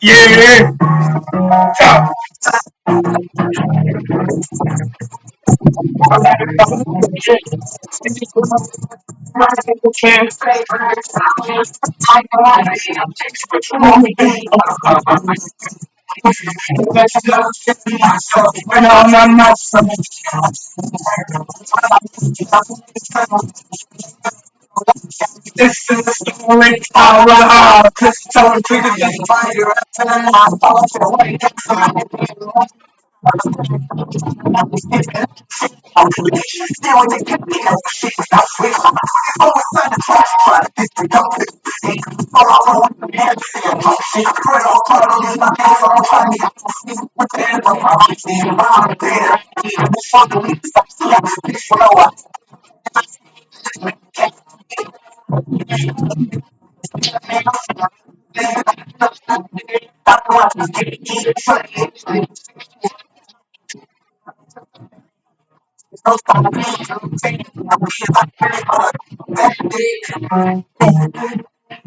Yeah. This is the story of our crystal to the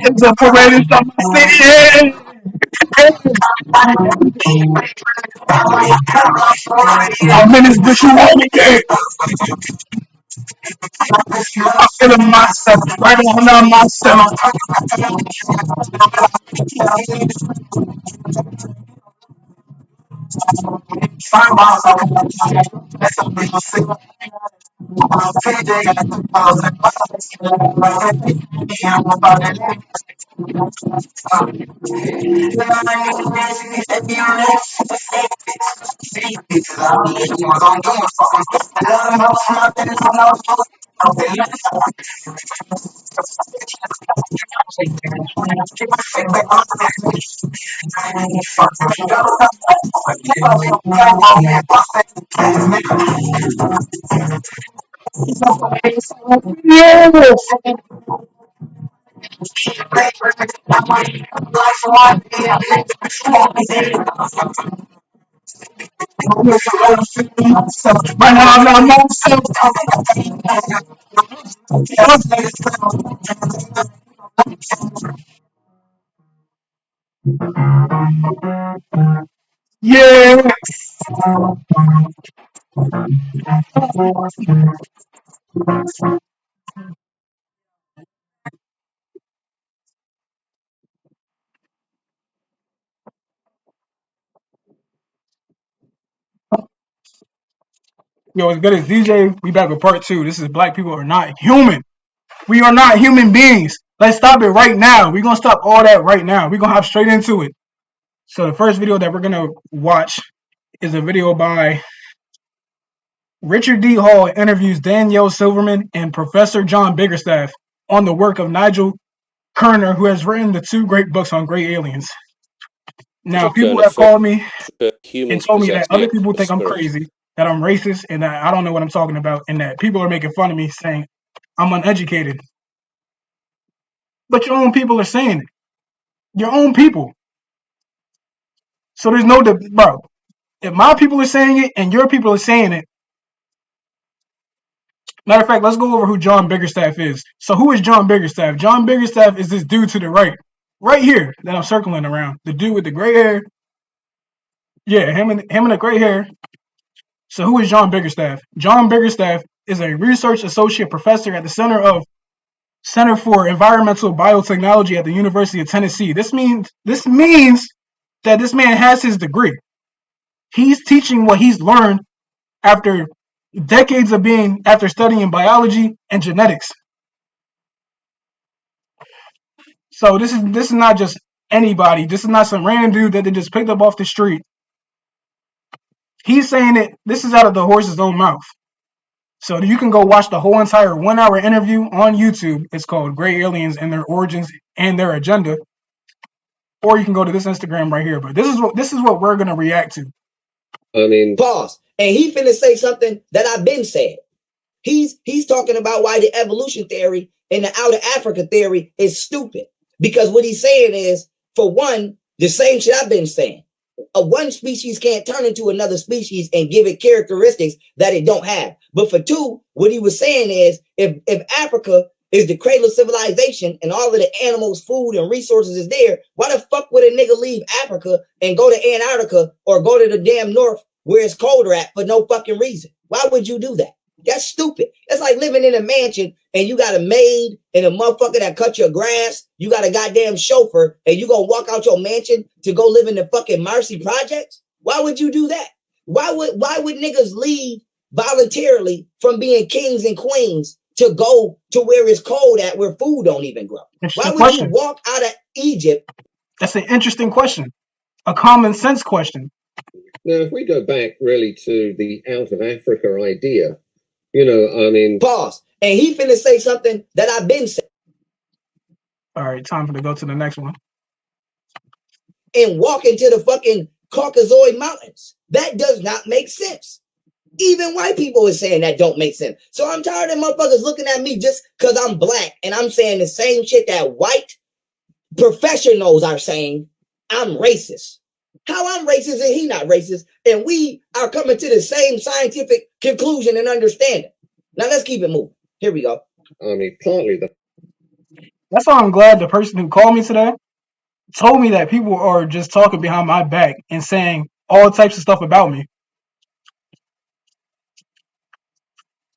It's a parade of my city. I'm in this bitch, you want me dead. I'm feeling myself, right on myself. Yes. Right now, I'm myself. Yeah. Yo, as good as DJ, we back with part two. This is Black people are not human. We are not human beings. Let's stop it right now. We're gonna stop all that right now. We're gonna hop straight into it. So the first video that we're gonna watch is a video by Richard D. Hall interviews Danielle Silverman and Professor John Biggerstaff on the work of Nigel Kerner, who has written the two great books on great aliens. Now, people have called me and Humans told me that possess other the people of think I'm spirit. crazy, that I'm racist, and that I don't know what I'm talking about, and that people are making fun of me saying I'm uneducated. But your own people are saying it. Your own people. So there's no bro. If my people are saying it and your people are saying it, matter of fact, let's go over who John Biggerstaff is. So who is John Biggerstaff? John Biggerstaff is this dude to the right here that I'm circling around. The dude with the gray hair. Yeah, him and the gray hair. So who is John Biggerstaff? John Biggerstaff is a research associate professor at the Center for Environmental Biotechnology at the University of Tennessee. This means that this man has his degree. He's teaching what he's learned after decades of after studying biology and genetics. So this is not just anybody. This is not some random dude that they just picked up off the street. He's saying it. This is out of the horse's own mouth. So you can go watch the whole entire 1 hour interview on YouTube. It's called Gray Aliens and Their Origins and Their Agenda. Or you can go to this Instagram right here. But this is what we're gonna react to. I mean, pause. And he finna say something that I've been said. He's talking about why the evolution theory and the outer Africa theory is stupid. Because what he's saying is, for one, the same shit I've been saying. One species can't turn into another species and give it characteristics that it don't have. But for two, what he was saying is, if Africa is the cradle of civilization and all of the animals, food, and resources is there, why the fuck would a nigga leave Africa and go to Antarctica or go to the damn north where it's colder at for no fucking reason? Why would you do that? That's stupid. That's like living in a mansion and you got a maid and a motherfucker that cut your grass. You got a goddamn chauffeur and you gonna walk out your mansion to go live in the fucking Marcy projects? Why would you do that? Why would niggas leave voluntarily from being kings and queens to go to where it's cold at, where food don't even grow? Why would you walk out of Egypt? That's an interesting question. A common sense question. Now, if we go back really to the out of Africa idea, you know, I mean... Pause. And he finna say something that I've been saying. All right, time for to go to the next one. And walk into the fucking Caucasoid Mountains. That does not make sense. Even white people are saying that don't make sense. So I'm tired of motherfuckers looking at me just because I'm black and I'm saying the same shit that white professionals are saying. I'm racist. How I'm racist and he not racist, and we are coming to the same scientific conclusion and understanding. Now let's keep it moving. Here we go. I mean, partly that's why I'm glad the person who called me today told me that people are just talking behind my back and saying all types of stuff about me.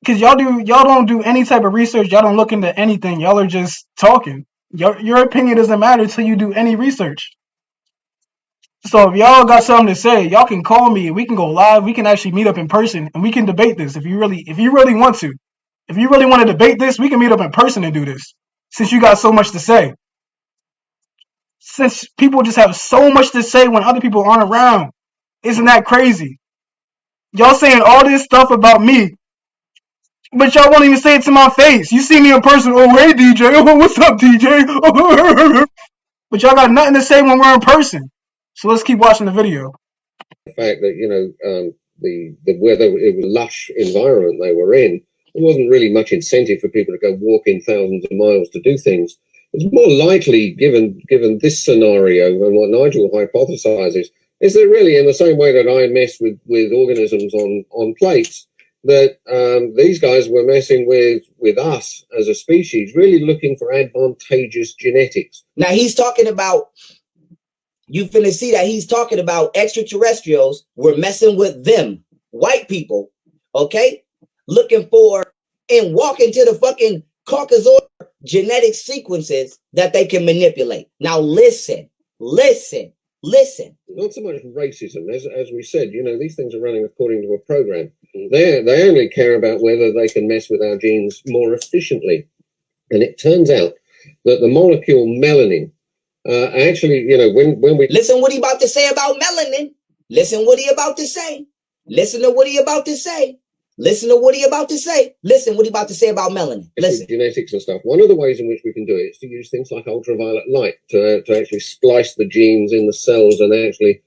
Because y'all don't do any type of research. Y'all don't look into anything. Y'all are just talking. Your opinion doesn't matter until you do any research. So if y'all got something to say, y'all can call me and we can go live. We can actually meet up in person and we can debate this if you really want to. If you really want to debate this, we can meet up in person and do this. Since you got so much to say. Since people just have so much to say when other people aren't around. Isn't that crazy? Y'all saying all this stuff about me, but y'all won't even say it to my face. You see me in person, oh hey DJ, oh what's up DJ? But y'all got nothing to say when we're in person. So let's keep watching the video. The fact that, you know, the weather, it was lush environment they were in, there wasn't really much incentive for people to go walking thousands of miles to do things. It's more likely, given this scenario and what Nigel hypothesizes, is that really in the same way that I mess with organisms on plates, that these guys were messing with us as a species, really looking for advantageous genetics. Now he's talking about, you finna see that he's talking about extraterrestrials were messing with them, white people, okay? Looking for and walking to the fucking Caucasoid genetic sequences that they can manipulate. Now listen. Not so much racism, as we said, you know, these things are running according to a program. They only care about whether they can mess with our genes more efficiently. And it turns out that the molecule melanin, actually, you know, when we... Listen what he about to say about melanin. Listen what he about to say. Listen to what he about to say. Listen to what he about to say. Listen what he about to say about melanin. Listen. Genetics and stuff. One of the ways in which we can do it is to use things like ultraviolet light to actually splice the genes in the cells and actually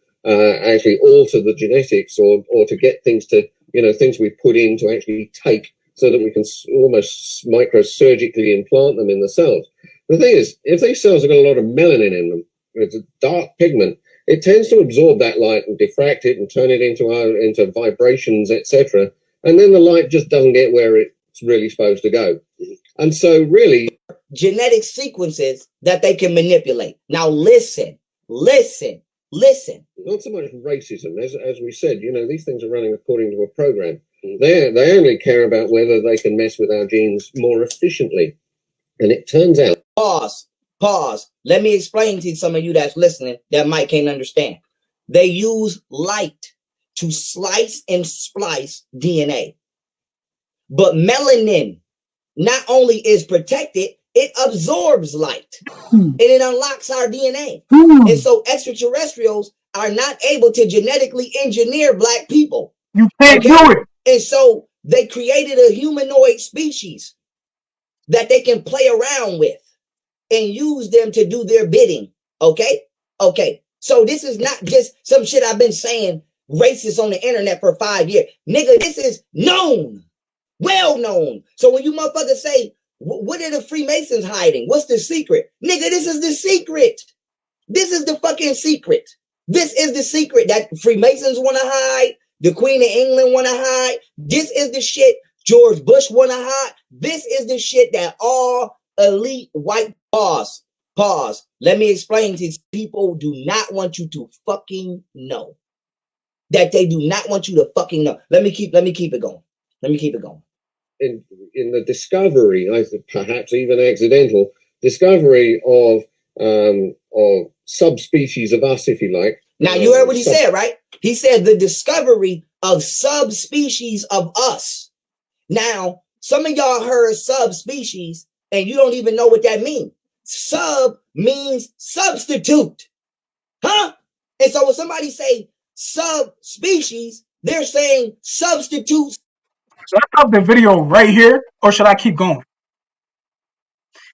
alter the genetics or to get things to, you know, things we put in to actually take so that we can almost microsurgically implant them in the cells. The thing is, if these cells have got a lot of melanin in them, it's a dark pigment, it tends to absorb that light and diffract it and turn it into vibrations, etc. And then the light just doesn't get where it's really supposed to go. And so really... genetic sequences that they can manipulate. Now listen. Not so much racism, as we said, you know, these things are running according to a program. They only care about whether they can mess with our genes more efficiently. And it turns out... Pause. Let me explain to some of you that's listening that might can't understand. They use light to slice and splice DNA. But melanin not only is protected, it absorbs light and it unlocks our DNA. And so extraterrestrials are not able to genetically engineer black people. You can't do it. And so they created a humanoid species that they can play around with and use them to do their bidding. Okay. So this is not just some shit I've been saying racist on the internet for 5 years. Nigga, this is known. Well known. So when you motherfuckers say, what are the Freemasons hiding? What's the secret? Nigga, this is the secret. This is the fucking secret. This is the secret that Freemasons want to hide. The Queen of England want to hide. This is the shit George Bush wanna hide. This is the shit that all elite white pause. Let me explain to these people do not want you to fucking know. That they do not want you to fucking know. Let me keep it going. In the discovery, I think perhaps even accidental discovery of subspecies of us, if you like. Now you heard what he said, right? He said the discovery of subspecies of us. Now, some of y'all heard subspecies and you don't even know what that means. Sub means substitute. Huh? And so when somebody say subspecies, they're saying substitute. Should I stop the video right here or should I keep going?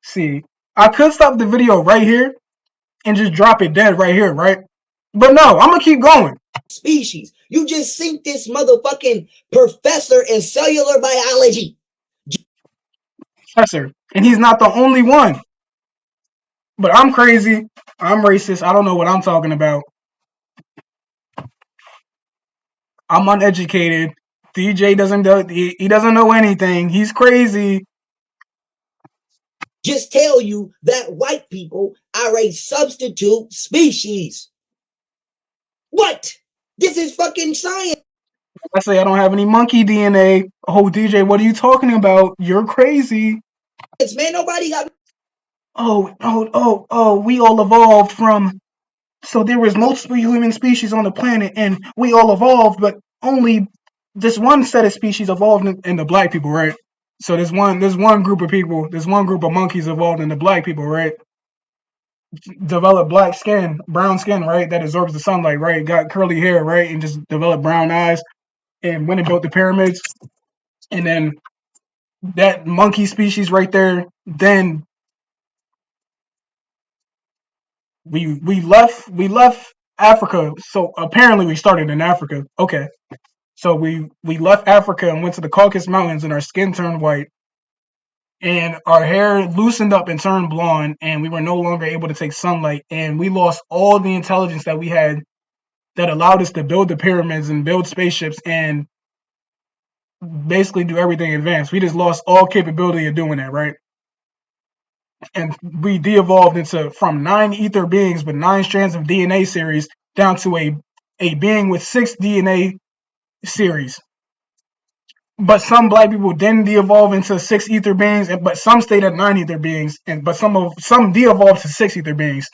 See, I could stop the video right here and just drop it dead right here, right? But no, I'm gonna keep going. Species. You just think this motherfucking professor in cellular biology. Professor, and he's not the only one. But I'm crazy. I'm racist. I don't know what I'm talking about. I'm uneducated. DJ doesn't know anything. He's crazy. Just tell you that white people are a substitute species. What? This is fucking science. I say I don't have any monkey DNA. Oh, DJ, what are you talking about? You're crazy. Man, nobody got. We all evolved from. So there was multiple human species on the planet, and we all evolved, but only this one set of species evolved in the black people, right? So there's one group of people, there's one group of monkeys evolved in the black people, right? Developed black skin, brown skin, right? That absorbs the sunlight, right? Got curly hair, right? And just developed brown eyes and went and built the pyramids. And then that monkey species right there, then we left Africa. So apparently we started in Africa. Okay. So we left Africa and went to the Caucasus Mountains and our skin turned white. And our hair loosened up and turned blonde, and we were no longer able to take sunlight, and we lost all the intelligence that we had that allowed us to build the pyramids and build spaceships and basically do everything advanced. We just lost all capability of doing that, right? And we de-evolved into from 9 ether beings with 9 strands of DNA series down to a being with 6 DNA series. But some black people didn't de-evolve into 6 ether beings, but some stayed at 9 ether beings, but some de-evolved to 6 ether beings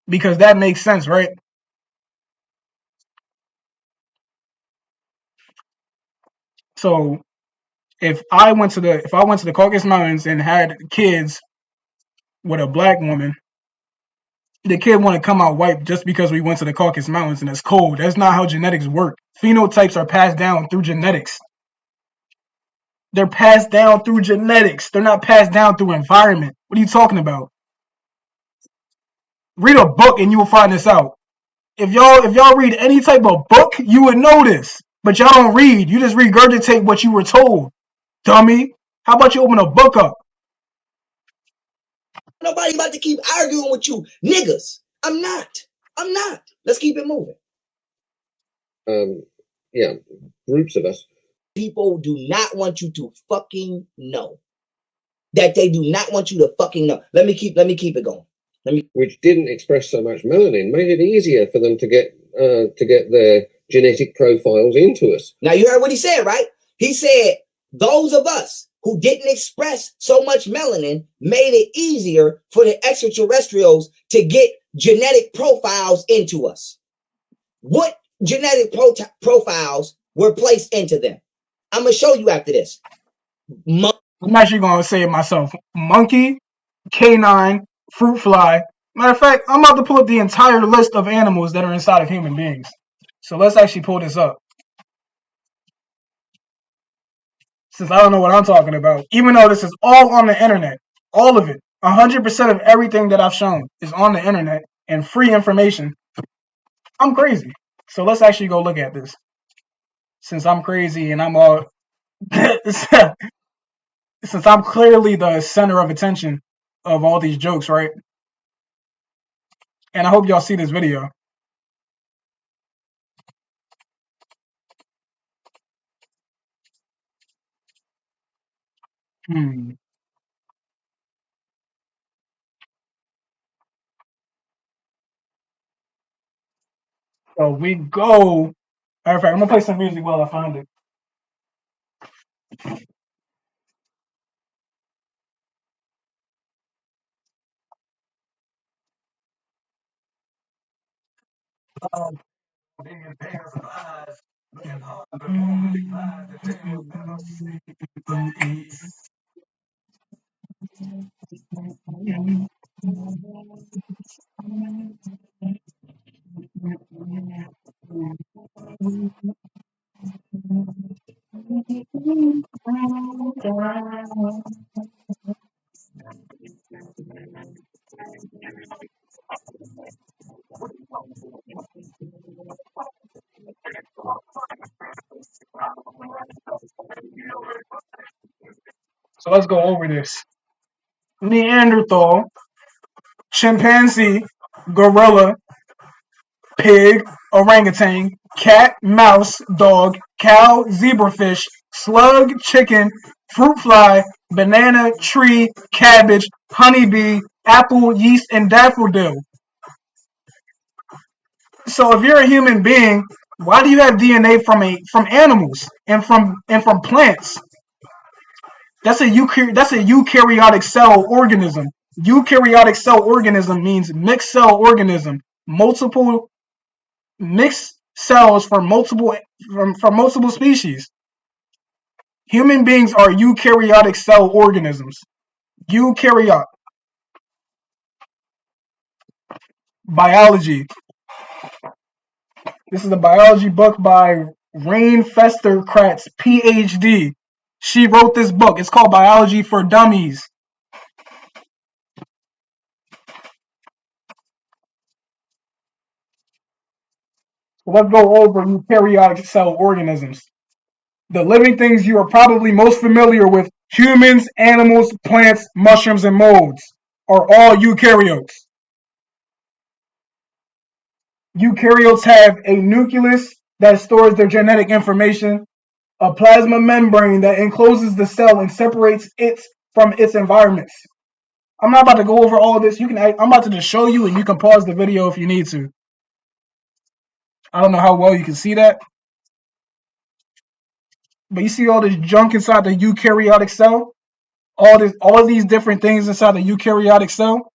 because that makes sense, right? So if I went to the Caucasus Mountains and had kids with a black woman, the kid want to come out white just because we went to the Caucasus Mountains and it's cold. That's not how genetics work. Phenotypes are passed down through genetics. They're passed down through genetics. They're not passed down through environment. What are you talking about? Read a book and you will find this out. If y'all read any type of book, you would know this. But y'all don't read. You just regurgitate what you were told, dummy. How about you open a book up? Nobody about to keep arguing with you, niggas. I'm not. Let's keep it moving. Yeah, groups of us. People do not want you to fucking know. That they do not want you to fucking know. Let me keep it going. Which didn't express so much melanin, made it easier for them to get their genetic profiles into us. Now you heard what he said, right? He said those of us who didn't express so much melanin made it easier for the extraterrestrials to get genetic profiles into us. What genetic profiles were placed into them? I'm gonna show you after this. I'm actually gonna say it myself. Monkey, canine, fruit fly. Matter of fact, I'm about to pull up the entire list of animals that are inside of human beings. So let's actually pull this up. Since I don't know what I'm talking about, even though this is all on the internet, all of it, 100% of everything that I've shown is on the internet and free information. I'm crazy. So let's actually go look at this. Since I'm crazy and I'm all, since I'm clearly the center of attention of all these jokes, right? And I hope y'all see this video. Hmm. So we go. Matter of fact, I'm gonna play some music while I find it. So let's go over this. Neanderthal, chimpanzee, gorilla, pig, orangutan, cat, mouse, dog, cow, zebrafish, slug, chicken, fruit fly, banana, tree, cabbage, honeybee, apple, yeast, and daffodil. So if you're a human being, why do you have DNA from animals and from plants? That's a eukaryotic cell organism. Eukaryotic cell organism means mixed cell organism, multiple mixed cells from multiple species. Human beings are eukaryotic cell organisms. Eukaryote biology. This is a biology book by Rain Fester Kratz, PhD. She wrote this book. It's called Biology for Dummies. So let's go over eukaryotic cell organisms. The living things you are probably most familiar with, humans, animals, plants, mushrooms, and molds, are all eukaryotes. Eukaryotes have a nucleus that stores their genetic information, a plasma membrane that encloses the cell and separates it from its environments. I'm not about to go over all of this. I'm about to just show you, and you can pause the video if you need to. I don't know how well you can see that, but you see all this junk inside the eukaryotic cell. All of these different things inside the eukaryotic cell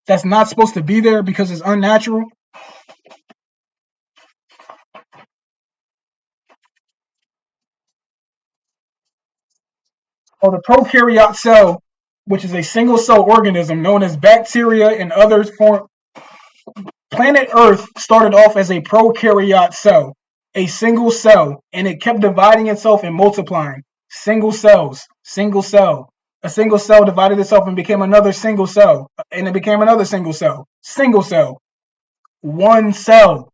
that's not supposed to be there because it's unnatural. Or the prokaryote cell, which is a single cell organism known as bacteria and others form. Planet Earth started off as a prokaryote cell, a single cell, and it kept dividing itself and multiplying. Single cells, single cell. A single cell divided itself and became another single cell, and it became another single cell. Single cell, one cell.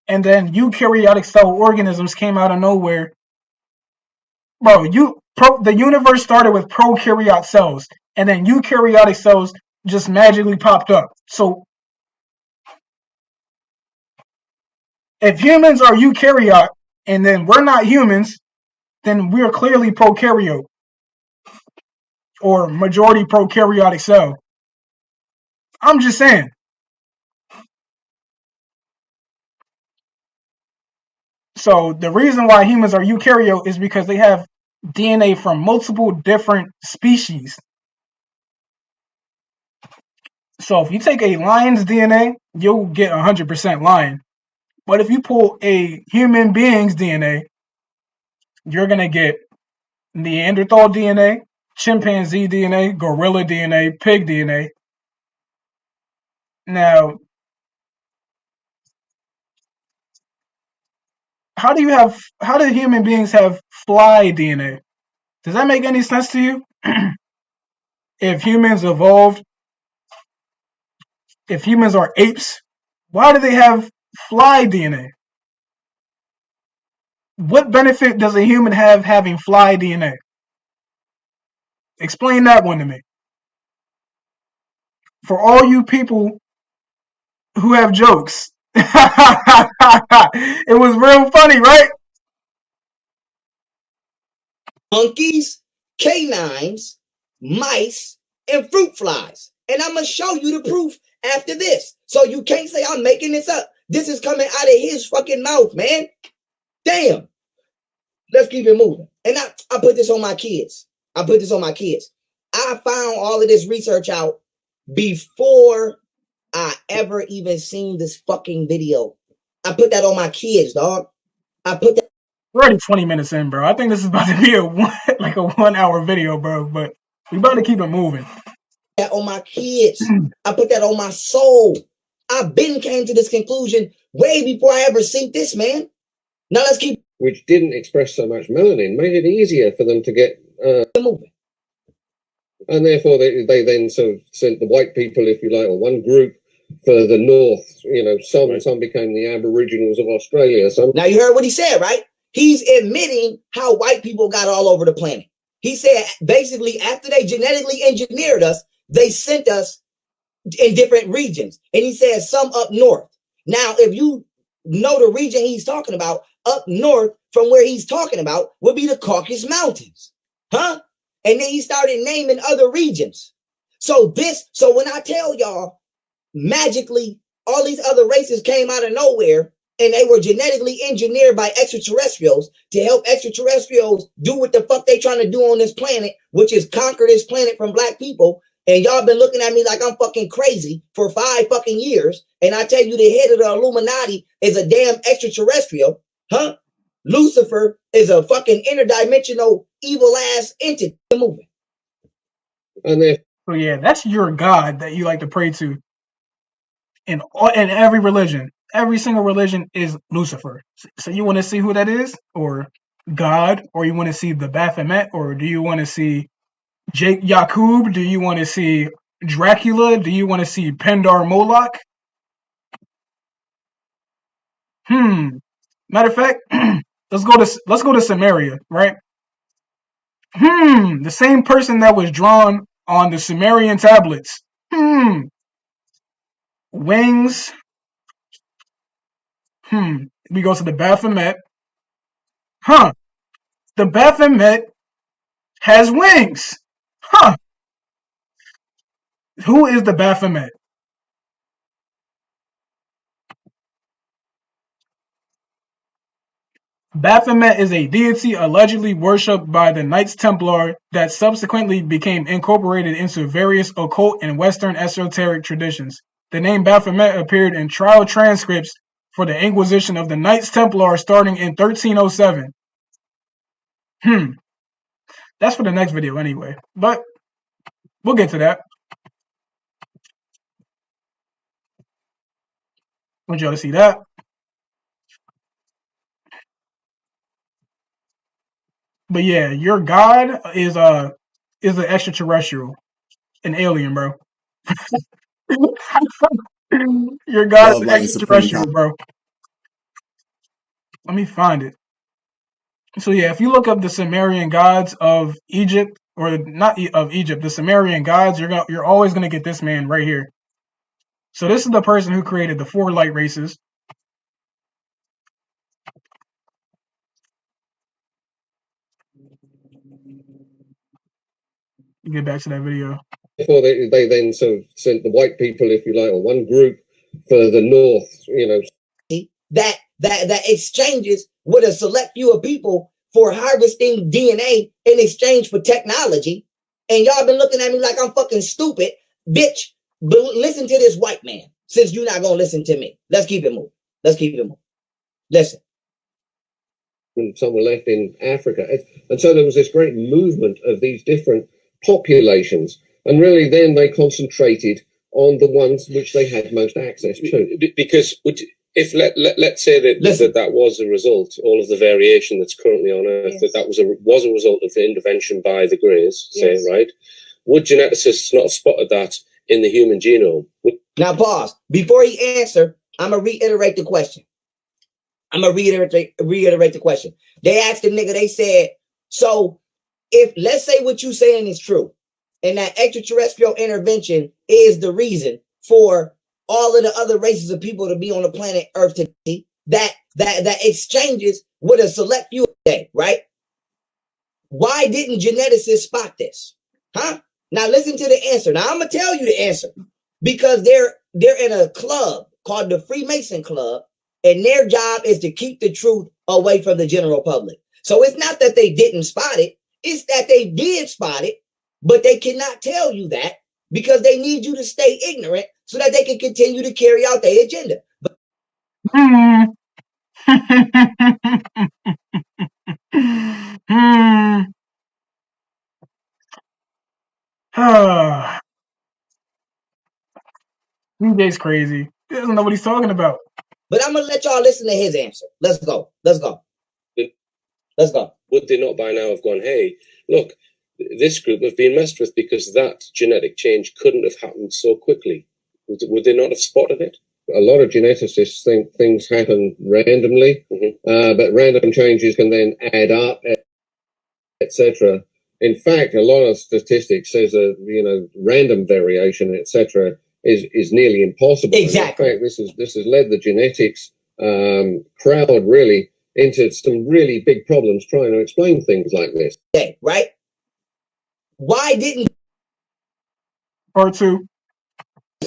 And then eukaryotic cell organisms came out of nowhere. Bro, the universe started with prokaryote cells, and then eukaryotic cells just magically popped up. So if humans are eukaryote and then we're not humans, then we're clearly prokaryote or majority prokaryotic cell. I'm just saying. So the reason why humans are eukaryote is because they have DNA from multiple different species. So if you take a lion's DNA, you'll get 100% lion. But if you pull a human being's DNA, you're going to get Neanderthal DNA, chimpanzee DNA, gorilla DNA, pig DNA. Now, how do human beings have fly DNA? Does that make any sense to you? If humans evolved, if humans are apes, why do they have fly DNA? What benefit does a human have having fly DNA? Explain that one to me. For all you people who have jokes, it was real funny, right? Monkeys? canines, mice, and fruit flies. And I'm going to show you the proof after this. So you can't say I'm making this up. This is coming out of his fucking mouth, man. Damn. Let's keep it moving. And I put this on my kids. I found all of this research out before I ever even seen this fucking video. I put that on my kids, dog. We're already 20 minutes in, bro. I think this is about to be a 1 hour video, bro. But we about to keep it moving. That on my kids. I put that on my soul. I've been came to this conclusion way before I ever seen this, man. Now let's keep. Which didn't express so much melanin, made it easier for them to get moving. And therefore they then sort of sent the white people, if you like, or one group further north. Some became the Aboriginals of Australia. Now you heard what he said, right? He's admitting how white people got all over the planet. He said basically after they genetically engineered us, they sent us in different regions. And he said some up north. Now, if you know the region he's talking about, up north from where he's talking about would be the Caucasus Mountains. Huh? And then he started naming other regions. So when I tell y'all, magically, all these other races came out of nowhere and they were genetically engineered by extraterrestrials to help extraterrestrials do what the fuck they trying to do on this planet, which is conquer this planet from black people. And y'all been looking at me like I'm fucking crazy for 5 fucking years. And I tell you the head of the Illuminati is a damn extraterrestrial. Huh? Lucifer is a fucking interdimensional evil ass entity moving. So yeah, that's your God that you like to pray to. In every religion, every single religion is Lucifer. So you want to see who that is, or God, or you want to see the Baphomet, or do you want to see Jake Yakub? Do you want to see Dracula? Do you want to see Pendar Moloch? Matter of fact, let's go to Samaria, right? The same person that was drawn on the Sumerian tablets. Wings. We go to the Baphomet. The Baphomet has wings. Who is the Baphomet? Baphomet is a deity allegedly worshipped by the Knights Templar that subsequently became incorporated into various occult and Western esoteric traditions. The name Baphomet appeared in trial transcripts for the Inquisition of the Knights Templar starting in 1307. That's for the next video anyway, but we'll get to that. Want y'all to see that. But yeah, your God is an extraterrestrial, an alien, bro. Your God is extraterrestrial, bro. Let me find it. So yeah, if you look up the Sumerian gods of Egypt, or not of Egypt, the Sumerian gods, you're always gonna get this man right here. So this is the person who created the 4 light races. Get back to that video. Before they then sort of sent the white people, if you like, or one group further north, that exchanges with a select few of people for harvesting DNA in exchange for technology. And y'all been looking at me like I'm fucking stupid. Bitch, listen to this white man, since you're not going to listen to me. Let's keep it moving. Listen. And some were left in Africa. And so there was this great movement of these different populations. And really then they concentrated on the ones which they had most access to. Because let's say that was a result, all of the variation that's currently on Earth, yes. that was a result of the intervention by the Greys, say, yes. right? Would geneticists not have spotted that in the human genome? Now pause. Before he answer, I'm going to reiterate the question. They asked the nigga, they said, so if let's say what you saying is true, and that extraterrestrial intervention is the reason for all of the other races of people to be on the planet Earth today, that exchanges with a select few today, right? Why didn't geneticists spot this? Huh? Now listen to the answer. Now I'm gonna tell you the answer. Because they're in a club called the Freemason Club, and their job is to keep the truth away from the general public. So it's not that they didn't spot it, it's that they did spot it, but they cannot tell you that because they need you to stay ignorant so that they can continue to carry out their agenda. DJ's crazy. He doesn't know what he's talking about. But I'm gonna let y'all listen to his answer. Let's go. Let's go. Let's go. Would they not by now have gone, hey, look, this group have been messed with because that genetic change couldn't have happened so quickly? Would they not have spotted it? A lot of geneticists think things happen randomly, but random changes can then add up, etc. In fact, a lot of statistics says that random variation, etc., is nearly impossible. Exactly. And in fact, this has led the genetics crowd really into some really big problems trying to explain things like this. Okay, right? Why didn't Part 2.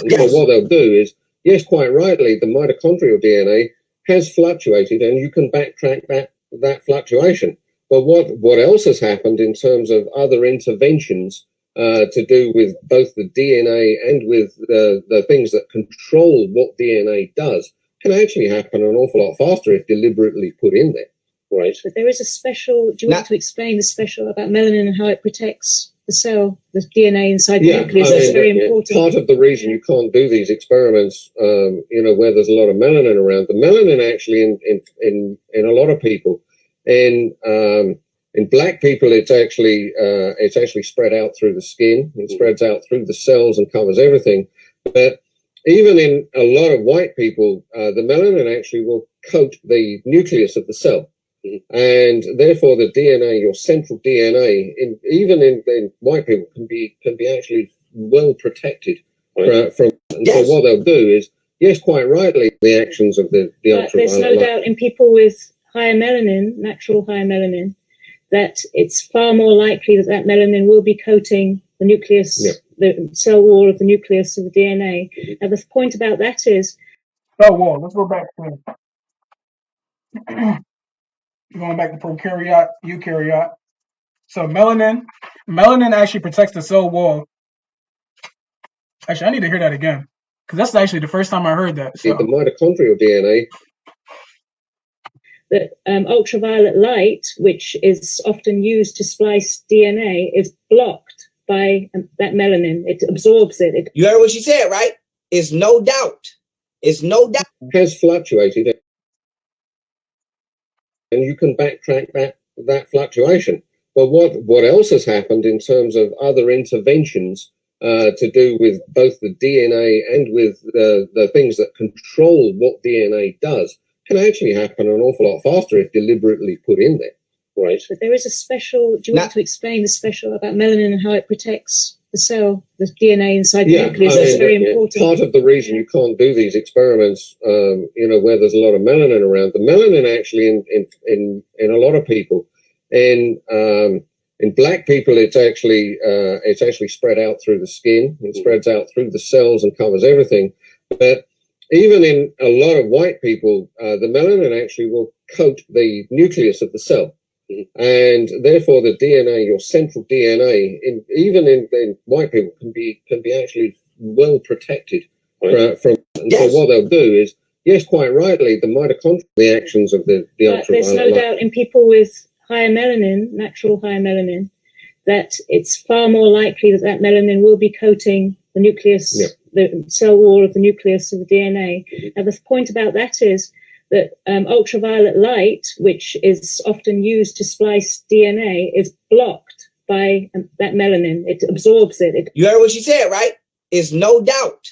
Yes. So what they'll do is, yes, quite rightly, the mitochondrial DNA has fluctuated, and you can backtrack that fluctuation. But what else has happened in terms of other interventions to do with both the DNA and with the things that control what DNA does can actually happen an awful lot faster if deliberately put in there. Right. But there is a special, do you want to explain the special about melanin and how it protects the cell, the DNA inside the nucleus? That's very important. Part of the reason you can't do these experiments, where there's a lot of melanin around, the melanin actually in a lot of people, in black people, it's actually spread out through the skin. It spreads out through the cells and covers everything. But even in a lot of white people, the melanin actually will coat the nucleus of the cell. And therefore, the DNA, your central DNA, even in white people, can be actually well protected from. And Yes. so what they'll do is, yes, quite rightly, the actions of the ultraviolet there's no light. doubt in people with higher melanin, natural higher melanin, that it's far more likely that melanin will be coating the nucleus, the cell wall of the nucleus of the DNA. Now, the point about that is, Wall. Let's go back to going back to prokaryote, eukaryote. So melanin actually protects the cell wall. Actually, I need to hear that again because that's actually the first time I heard that. So. The mitochondrial DNA. that ultraviolet light, which is often used to splice DNA, is blocked by that melanin. It absorbs it. You heard what she said, right? It's no doubt. It's no doubt. Has fluctuated, and you can backtrack that fluctuation. But what else has happened in terms of other interventions to do with both the DNA and with the things that control what DNA does can actually happen an awful lot faster if deliberately put in there. Right. But there is a special, do you want to explain the special about melanin and how it protects the cell, the DNA inside the nucleus? That's very important. Part of the reason you can't do these experiments, where there's a lot of melanin around, the melanin actually in a lot of people, in black people, it's actually spread out through the skin. It spreads out through the cells and covers everything. But even in a lot of white people, the melanin actually will coat the nucleus of the cell. And therefore, the DNA, your central DNA, even in white people, can be actually well protected from. And so what they'll do is, yes, quite rightly, the mitochondrial, the actions of the ultraviolet there's no doubt in people with higher melanin, natural higher melanin, that it's far more likely that melanin will be coating the nucleus, the cell wall of the nucleus of the DNA. Now, the point about that is that ultraviolet light, which is often used to splice DNA, is blocked by that melanin. It absorbs it. You heard what she said, right? It's no doubt.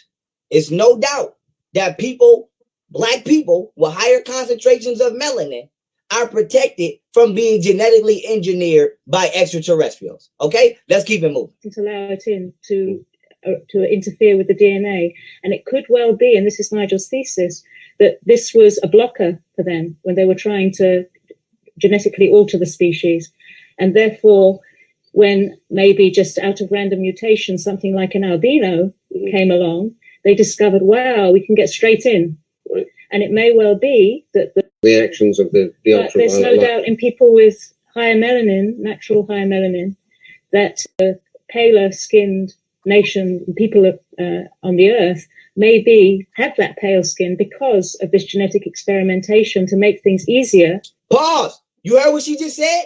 It's no doubt that people, black people with higher concentrations of melanin, are protected from being genetically engineered by extraterrestrials. Okay, let's keep it moving. To allow it in to interfere with the DNA, and it could well be, and this is Nigel's thesis, that this was a blocker for them when they were trying to genetically alter the species. And therefore, when maybe just out of random mutation, something like an albino came along, they discovered, wow, we can get straight in. Right. And it may well be that The actions of the ultraviolet there's no light. doubt in people with higher melanin, natural higher melanin, that paler skinned nation, people on the earth, maybe have that pale skin because of this genetic experimentation to make things easier. Pause. You heard what she just said?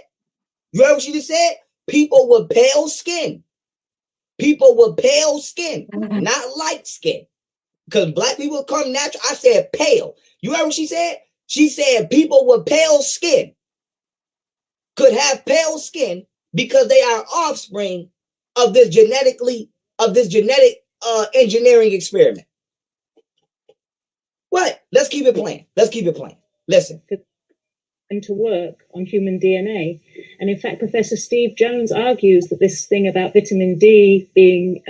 You heard what she just said? People with pale skin. People with pale skin, not light skin. Because black people come natural. I said pale. You heard what she said? She said people with pale skin could have pale skin because they are offspring of this genetic engineering experiment. What? Let's keep it playing. Let's keep it playing. Listen. To work on human DNA. And in fact, Professor Steve Jones argues that this thing about vitamin D being,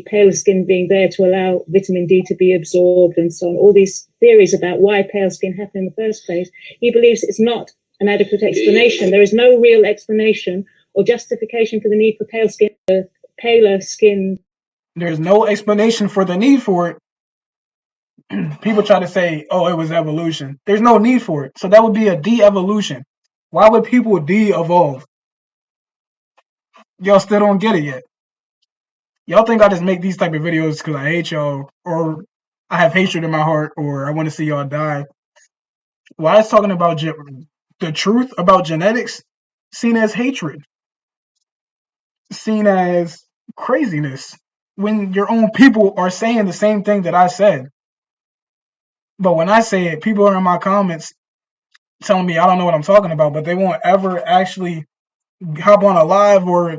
pale skin being there to allow vitamin D to be absorbed and so on, all these theories about why pale skin happened in the first place, he believes it's not an adequate explanation. There is no real explanation or justification for the need for paler skin. There's no explanation for the need for it. People try to say, oh, it was evolution. There's no need for it. So that would be a de-evolution. Why would people de-evolve? Y'all still don't get it yet. Y'all think I just make these type of videos because I hate y'all, or I have hatred in my heart, or I want to see y'all die. Why is talking about the truth about genetics seen as hatred? Seen as craziness when your own people are saying the same thing that I said. But when I say it, people are in my comments telling me I don't know what I'm talking about, but they won't ever actually hop on a live or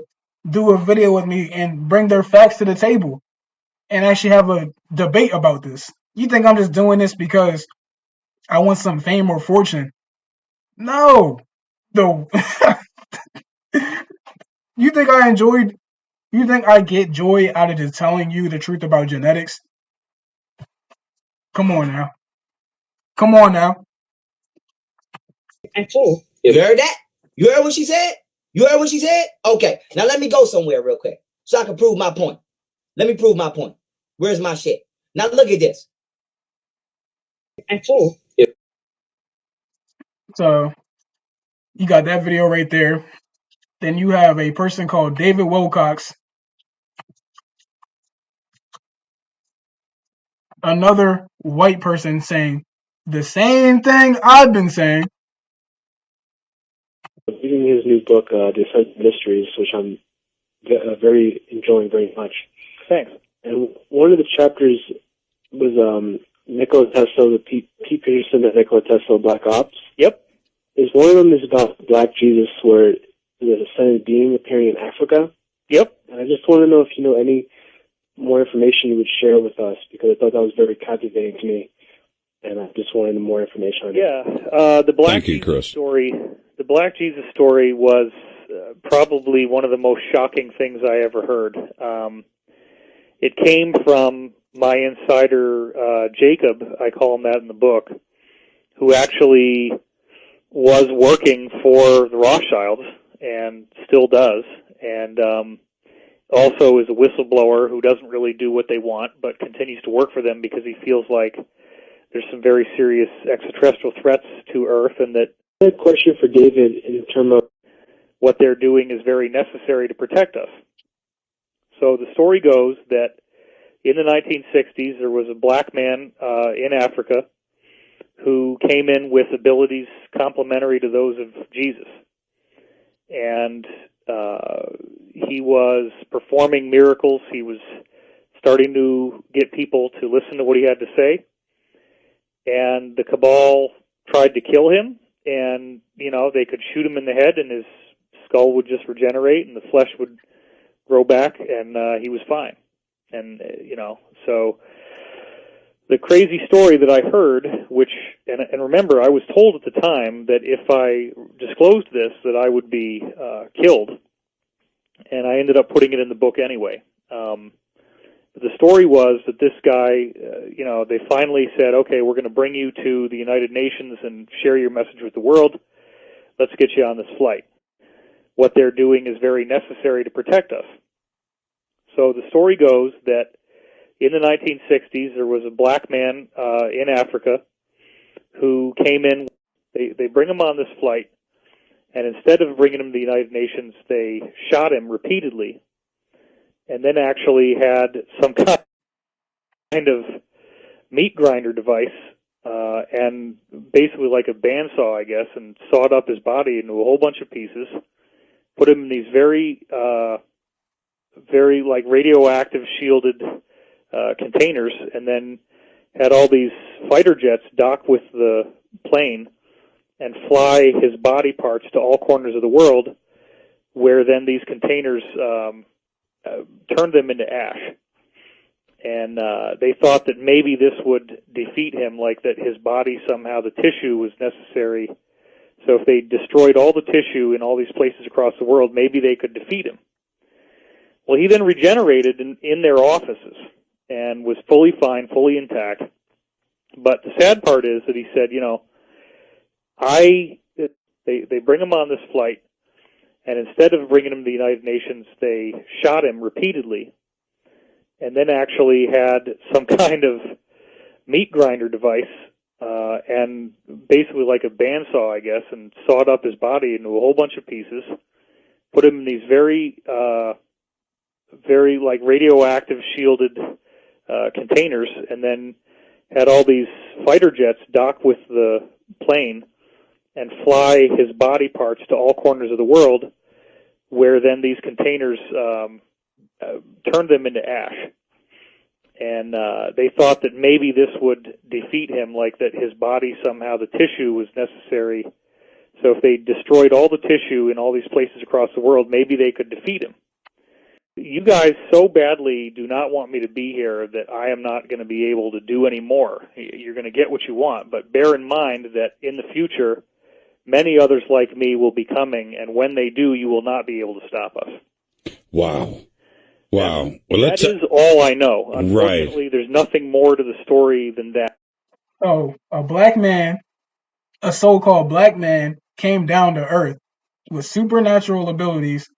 do a video with me and bring their facts to the table and actually have a debate about this. You think I'm just doing this because I want some fame or fortune? No. You think I get joy out of just telling you the truth about genetics? Come on now. Come on now. At all. You heard that? You heard what she said? You heard what she said? Okay. Now let me go somewhere real quick so I can prove my point. Let me prove my point. Where's my shit? Now look at this. At all. So you got that video right there. Then you have a person called David Wilcox, another white person saying the same thing I've been saying. Reading his new book, Defense Mysteries, which I'm very enjoying very much. Thanks. And one of the chapters was Nikola Tesla, the Pete Peterson and Nikola Tesla Black Ops. Yep. One of them is about the Black Jesus, where there's a ascended being appearing in Africa. Yep. And I just want to know if you know any more information you would share with us, because I thought that was very captivating to me, and I just wanted more information on it. Yeah. The Black Jesus story. The Black Jesus story was probably one of the most shocking things I ever heard. It came from my insider, Jacob, I call him that in the book, who actually was working for the Rothschilds and still does, and also is a whistleblower who doesn't really do what they want but continues to work for them because he feels like there's some very serious extraterrestrial threats to Earth, and that I had a question for David in terms of what they're doing is very necessary to protect us. So the story goes that in the 1960s, there was a black man in Africa who came in with abilities complementary to those of Jesus. And he was performing miracles. He was starting to get people to listen to what he had to say. And the cabal tried to kill him. And, they could shoot him in the head and his skull would just regenerate and the flesh would grow back and he was fine. And, so the crazy story that I heard, and remember, I was told at the time that if I disclosed this, that I would be killed. And I ended up putting it in the book anyway. But the story was that this guy, they finally said, okay, we're going to bring you to the United Nations and share your message with the world. Let's get you on this flight. what they're doing is very necessary to protect us. So the story goes that in the 1960s, there was a black man in Africa who came in. They bring him on this flight, and instead of bringing him to the United Nations, they shot him repeatedly, and then actually had some kind of meat grinder device, and basically like a bandsaw, I guess, and sawed up his body into a whole bunch of pieces, put him in these very like radioactive shielded containers, and then had all these fighter jets dock with the plane and fly his body parts to all corners of the world, where then these containers turned them into ash. And they thought that maybe this would defeat him, like that his body somehow, the tissue was necessary. So if they destroyed all the tissue in all these places across the world, maybe they could defeat him. Well, he then regenerated in their offices and was fully fine, fully intact. But the sad part is that he said, you know, they bring him on this flight, and instead of bringing him to the United Nations, they shot him repeatedly, and then actually had some kind of meat grinder device, and basically like a bandsaw, I guess, and sawed up his body into a whole bunch of pieces, put him in these very like radioactive shielded containers, and then had all these fighter jets dock with the plane and fly his body parts to all corners of the world, where then these containers turned them into ash. And they thought that maybe this would defeat him, like that his body somehow, the tissue was necessary. So if they destroyed all the tissue in all these places across the world, maybe they could defeat him. You guys so badly do not want me to be here that I am not going to be able to do any more. You're going to get what you want, but bear in mind that in the future, many others like me will be coming, and when they do, you will not be able to stop us. Wow. Wow. Well, that is all I know. Unfortunately, right. There's nothing more to the story than that. Oh, a black man, a so-called black man, came down to Earth with supernatural abilities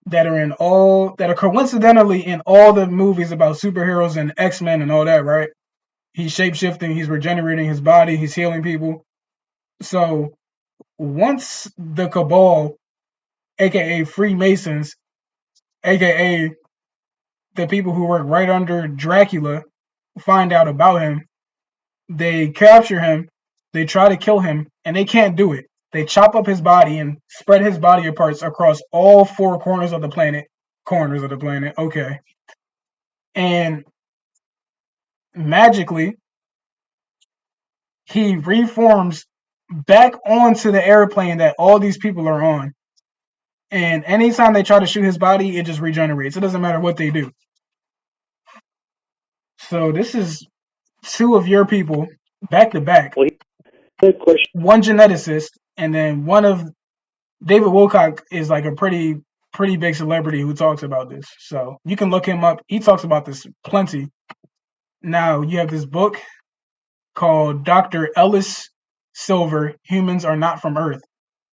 that are coincidentally in all the movies about superheroes and X-Men and all that, right? He's shape-shifting, he's regenerating his body, he's healing people. So once the Cabal, aka Freemasons, aka the people who work right under Dracula, find out about him, they capture him, they try to kill him, and they can't do it. They chop up his body and spread his body parts across all four corners of the planet. Okay. And magically, he reforms back onto the airplane that all these people are on. And anytime they try to shoot his body, it just regenerates. It doesn't matter what they do. So this is two of your people back to back. One geneticist, and then one of David Wilcock is like a pretty big celebrity who talks about this. So you can look him up. He talks about this plenty. Now you have this book called Dr. Ellis Silver, Humans Are Not from Earth.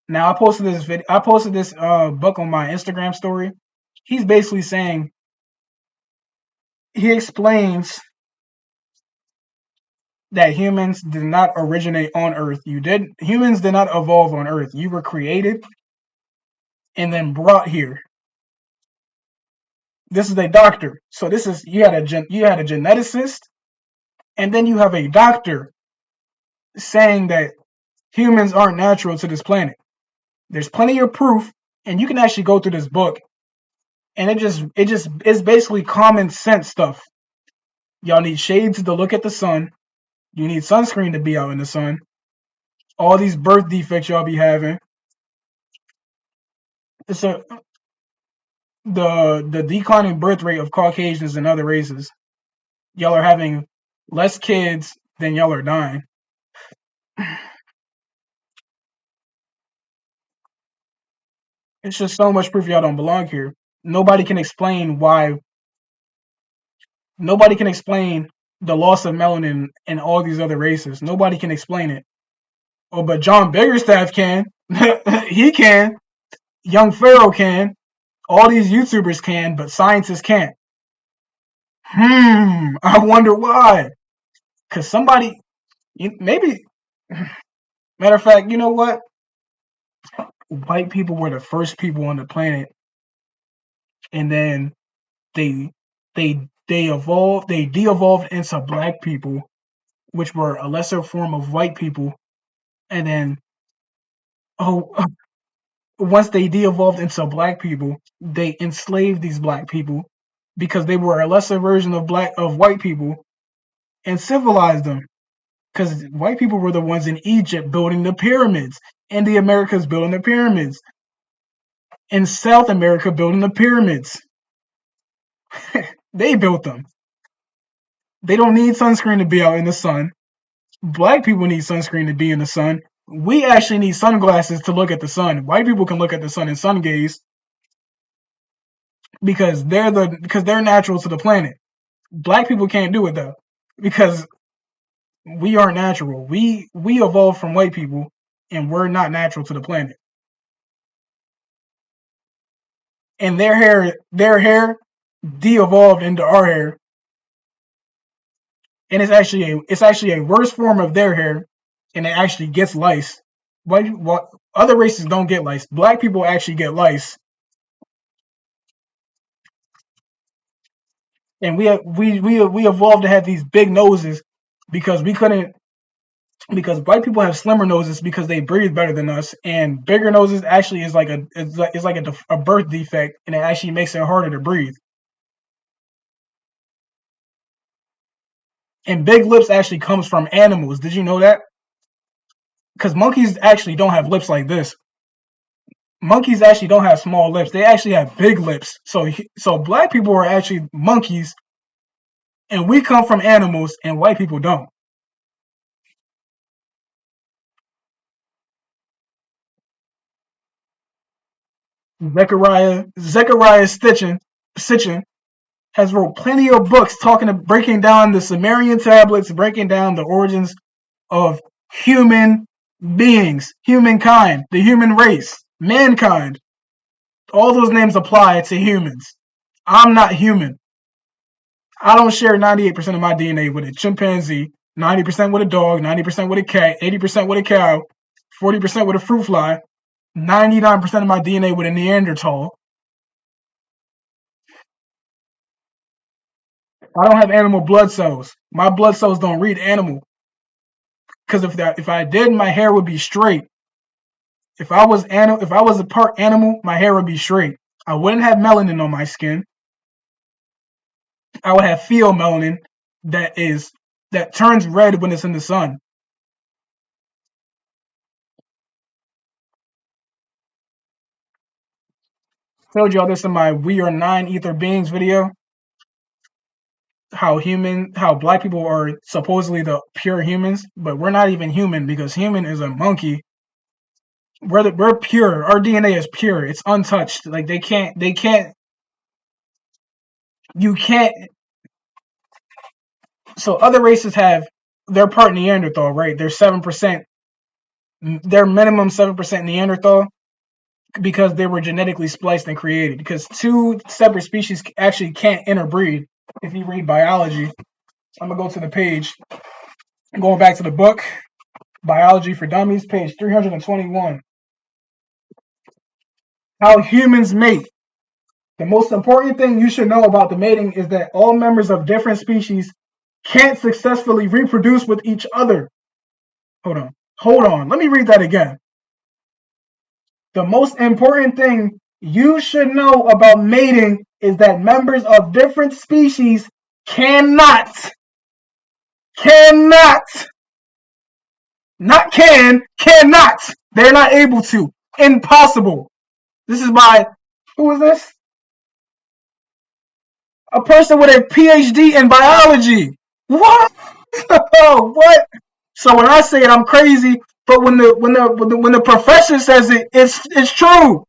Now I posted this book on my Instagram story. He's basically saying, he explains that humans did not originate on Earth. Humans did not evolve on Earth. You were created and then brought here. This is a doctor. So you had a geneticist, and then you have a doctor saying that humans aren't natural to this planet. There's plenty of proof, and you can actually go through this book, and it's basically common sense stuff. Y'all need shades to look at the sun. You need sunscreen to be out in the sun. All these birth defects y'all be having. The declining birth rate of Caucasians and other races. Y'all are having less kids than y'all are dying. It's just so much proof y'all don't belong here. Nobody can explain the loss of melanin in all these other races. Nobody can explain it. Oh, but John Biggerstaff can. He can. young Pharaoh can, all these YouTubers can, but scientists can't. I wonder why. Because somebody, maybe, matter of fact, you know what? White people were the first people on the planet, and then they de-evolved into black people, which were a lesser form of white people, and then once they de-evolved into black people, they enslaved these black people because they were a lesser version of white people and civilized them. Because white people were the ones in Egypt building the pyramids, in the Americas building the pyramids, in South America building the pyramids. They built them. They don't need sunscreen to be out in the sun. Black people need sunscreen to be in the sun. We actually need sunglasses to look at the sun. White people can look at the sun in sun gaze because they're natural to the planet. Black people can't do it though because we aren't natural. We evolved from white people and we're not natural to the planet. And their hair de-evolved into our hair, and it's actually a worse form of their hair, and it actually gets lice. What other races don't get lice? Black people actually get lice, and we evolved to have these big noses because we couldn't. Because white people have slimmer noses because they breathe better than us, and bigger noses actually is like a birth defect, and it actually makes it harder to breathe. And big lips actually comes from animals. Did you know that? Because monkeys actually don't have lips like this. Monkeys actually don't have small lips. They actually have big lips. So black people are actually monkeys, and we come from animals, and white people don't. Zechariah Sitchin has wrote plenty of books breaking down the Sumerian tablets, breaking down the origins of human beings, humankind, the human race, mankind. All those names apply to humans. I'm not human. I don't share 98% of my DNA with a chimpanzee, 90% with a dog, 90% with a cat, 80% with a cow, 40% with a fruit fly, 99% of my DNA with a Neanderthal. I don't have animal blood cells. My blood cells don't read animal. Because if I did, my hair would be straight. If I was a part animal, my hair would be straight. I wouldn't have melanin on my skin. I would have pheomelanin that turns red when it's in the sun. Told y'all this in my "We Are Nine Ether Beings" video. How black people are supposedly the pure humans, but we're not even human because human is a monkey. We're pure. Our DNA is pure. It's untouched. Like you can't. So other races have their part Neanderthal, right? They're 7%. They're minimum 7% Neanderthal because they were genetically spliced and created. Because two separate species actually can't interbreed. If you read biology, I'm gonna go to the page. I'm going back to the book, Biology for Dummies, page 321. How humans mate. The most important thing you should know about the mating is that all members of different species can't successfully reproduce with each other. Hold on. Let me read that again. The most important thing you should know about mating is that members of different species cannot, cannot. They're not able to. Impossible. This is by, who is this? A person with a PhD in biology. What? What? So when I say it, I'm crazy. But when the professor says it, it's true.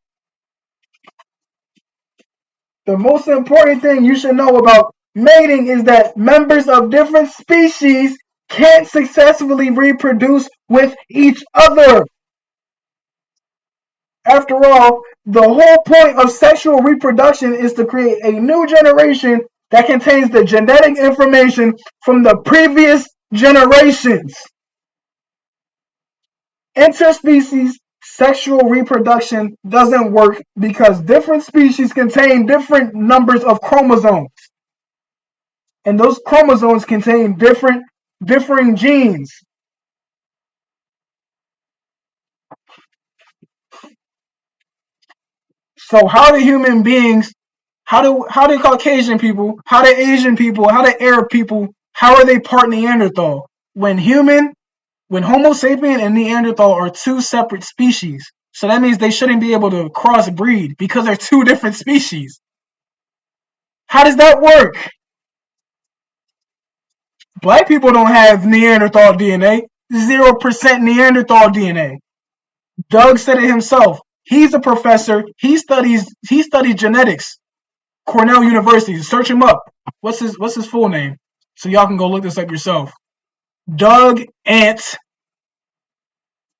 The most important thing you should know about mating is that members of different species can't successfully reproduce with each other. After all, The whole point of sexual reproduction is to create a new generation that contains the genetic information from the previous generations. Interspecies sexual reproduction doesn't work because different species contain different numbers of chromosomes. And those chromosomes contain differing genes. So how do human beings, how do Caucasian people, how do Asian people, how do Arab people, how are they part Neanderthal? When Homo sapien and Neanderthal are two separate species. So that means they shouldn't be able to crossbreed because they're two different species. How does that work? Black people don't have Neanderthal DNA. 0% Neanderthal DNA. Doug said it himself. He's a professor. He studies genetics. Cornell University. Search him up. What's his full name? So y'all can go look this up yourself. Doug Ant,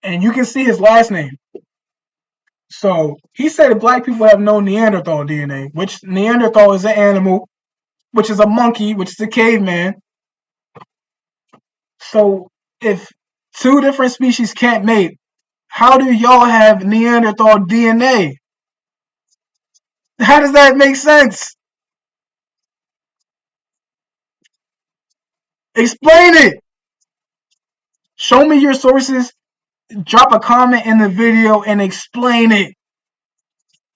and you can see his last name. So he said that black people have no Neanderthal DNA, which Neanderthal is an animal, which is a monkey, which is a caveman. So if two different species can't mate, how do y'all have Neanderthal DNA? How does that make sense? Explain it. Show me your sources. Drop a comment in the video and explain it.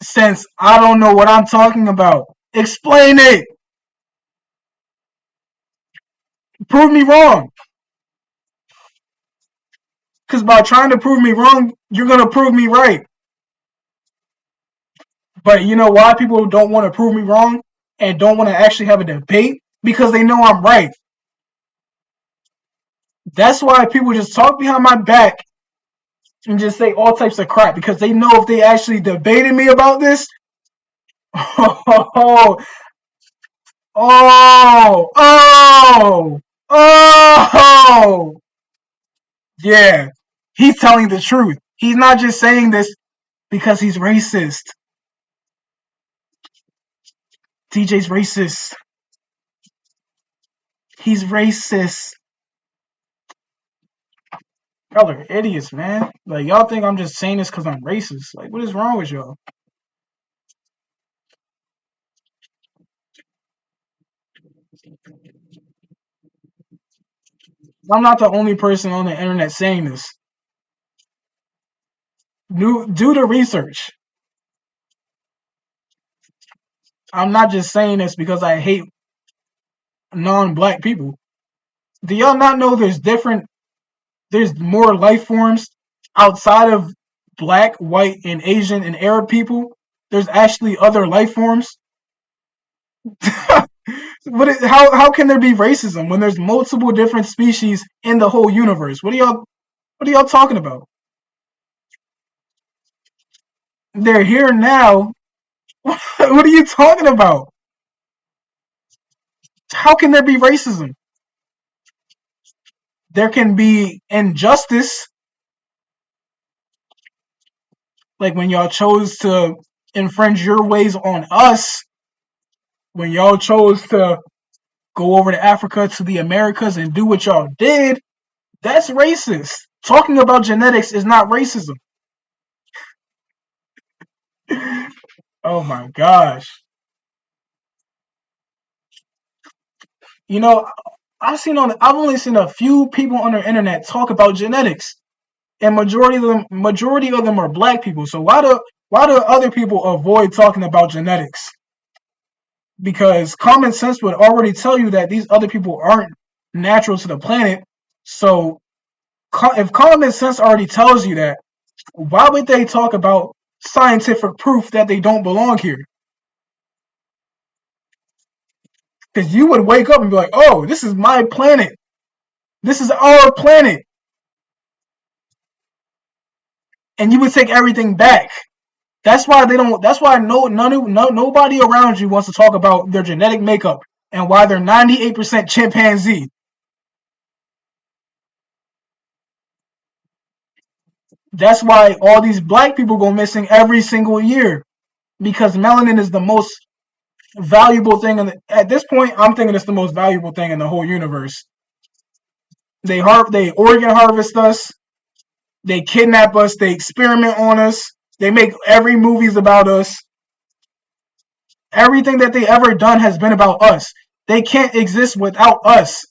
Since I don't know what I'm talking about. Explain it. Prove me wrong. Because by trying to prove me wrong, you're going to prove me right. But you know why people don't want to prove me wrong and don't want to actually have a debate? Because they know I'm right. That's why people just talk behind my back and just say all types of crap, because they know if they actually debated me about this, oh, yeah, he's telling the truth. He's not just saying this because he's racist. TJ's racist. He's racist. Y'all are idiots, man. Like, y'all think I'm just saying this because I'm racist. Like, what is wrong with y'all? I'm not the only person on the internet saying this. Do the research. I'm not just saying this because I hate non-black people. Do y'all not know there's more life forms outside of black, white, and Asian and Arab people? There's actually other life forms. How can there be racism when there's multiple different species in the whole universe? What are y'all talking about? They're here now. What are you talking about? How can there be racism? There can be injustice, like when y'all chose to infringe your ways on us, when y'all chose to go over to Africa, to the Americas, and do what y'all did. That's racist. Talking about genetics is not racism. Oh my gosh. You know, I've only seen a few people on the internet talk about genetics, and majority of them are black people. So why do other people avoid talking about genetics? Because common sense would already tell you that these other people aren't natural to the planet. So if common sense already tells you that, why would they talk about scientific proof that they don't belong here? Because you would wake up and be like, oh, this is my planet. This is our planet. And you would take everything back. That's why nobody around you wants to talk about their genetic makeup and why they're 98% chimpanzee. That's why all these black people go missing every single year, because melanin is the most valuable thing. At this point, I'm thinking it's the most valuable thing in the whole universe. They organ harvest us, they kidnap us, they experiment on us, they make every movies about us. Everything that they ever done has been about us. They can't exist without us.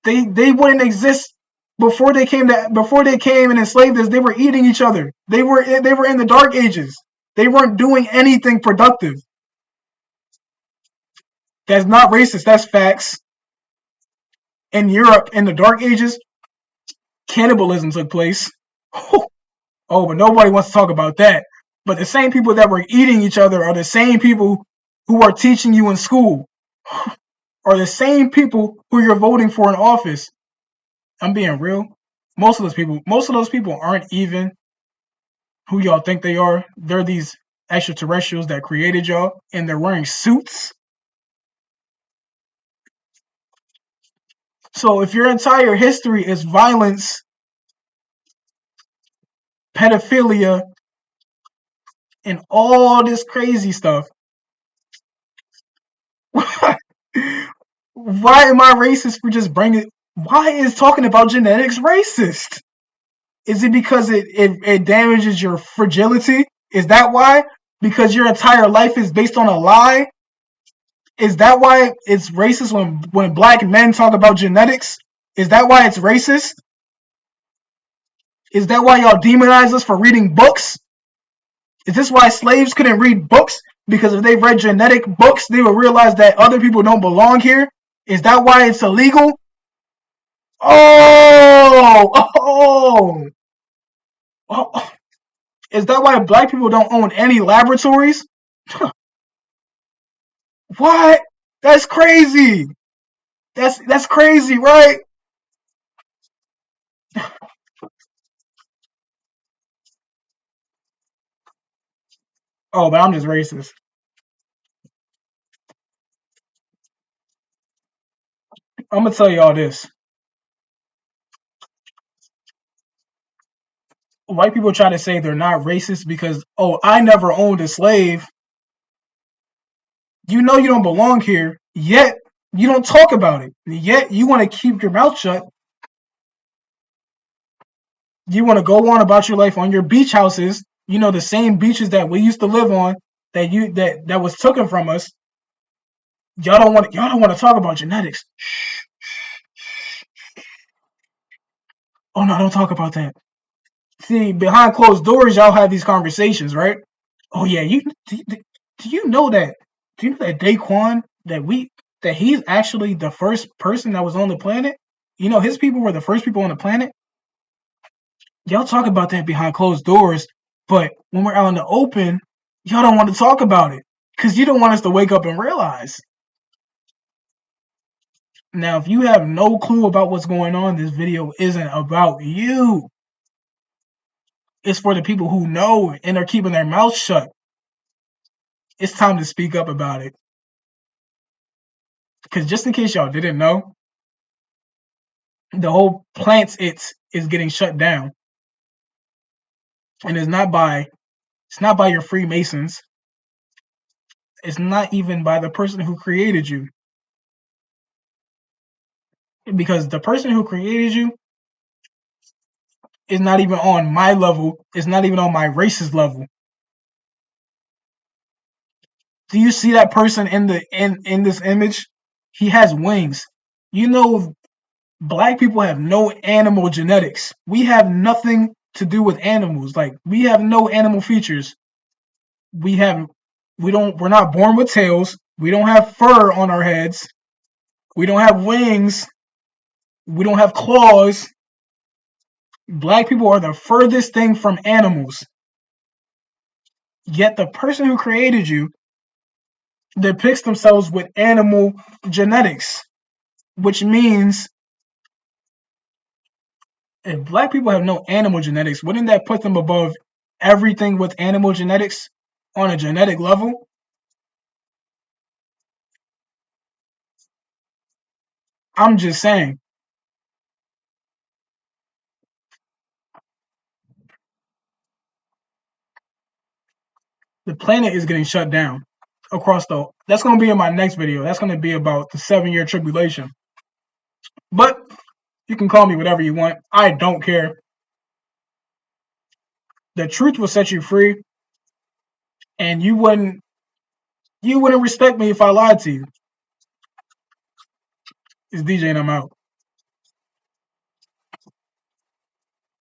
They wouldn't exist before they came and enslaved us. They were eating each other. They were in the dark ages. They weren't doing anything productive. That's not racist. That's facts. In Europe, in the dark ages, cannibalism took place. Oh, but nobody wants to talk about that. But the same people that were eating each other are the same people who are teaching you in school, are the same people who you're voting for in office. I'm being real. Most of those people aren't even who y'all think they are. They're these extraterrestrials that created y'all, and they're wearing suits. So if your entire history is violence, pedophilia, and all this crazy stuff, why am I racist for just bringing? Why is talking about genetics racist? Is it because it damages your fragility? Is that why? Because your entire life is based on a lie? Is that why it's racist when black men talk about genetics? Is that why it's racist? Is that why y'all demonize us for reading books? Is this why slaves couldn't read books? Because if they read genetic books, they would realize that other people don't belong here? Is that why it's illegal? Oh, oh. Is that why black people don't own any laboratories? What? That's crazy. That's crazy, right? Oh, but I'm just racist. I'm gonna tell y'all this. White people try to say they're not racist because, oh, I never owned a slave. You know you don't belong here, yet you don't talk about it. Yet you want to keep your mouth shut. You want to go on about your life on your beach houses. You know, the same beaches that we used to live on that was taken from us. Y'all don't want to talk about genetics. Oh no, don't talk about that. See, behind closed doors, y'all have these conversations, right? Oh yeah, do you know that? Do you know that Daquan that he's actually the first person that was on the planet? You know, his people were the first people on the planet. Y'all talk about that behind closed doors, but when we're out in the open, y'all don't want to talk about it because you don't want us to wake up and realize. Now, if you have no clue about what's going on, this video isn't about you. It's for the people who know and are keeping their mouths shut. It's time to speak up about it. Because just in case y'all didn't know, the whole is getting shut down, and it's not by your Freemasons. It's not even by the person who created you, because the person who created you is not even on my level. It's not even on my racist level. Do you see that person in this image? He has wings. You know, black people have no animal genetics. We have nothing to do with animals. Like, we have no animal features. We're not born with tails. We don't have fur on our heads. We don't have wings. We don't have claws. Black people are the furthest thing from animals. Yet the person who created you depicts themselves with animal genetics, which means if black people have no animal genetics, wouldn't that put them above everything with animal genetics on a genetic level? I'm just saying. the planet is getting shut down across the. That's going to be in my next video. That's going to be about the 7-year tribulation. But you can call me whatever you want. I don't care. The truth will set you free, and you wouldn't respect me if I lied to you. It's DJ and I'm out.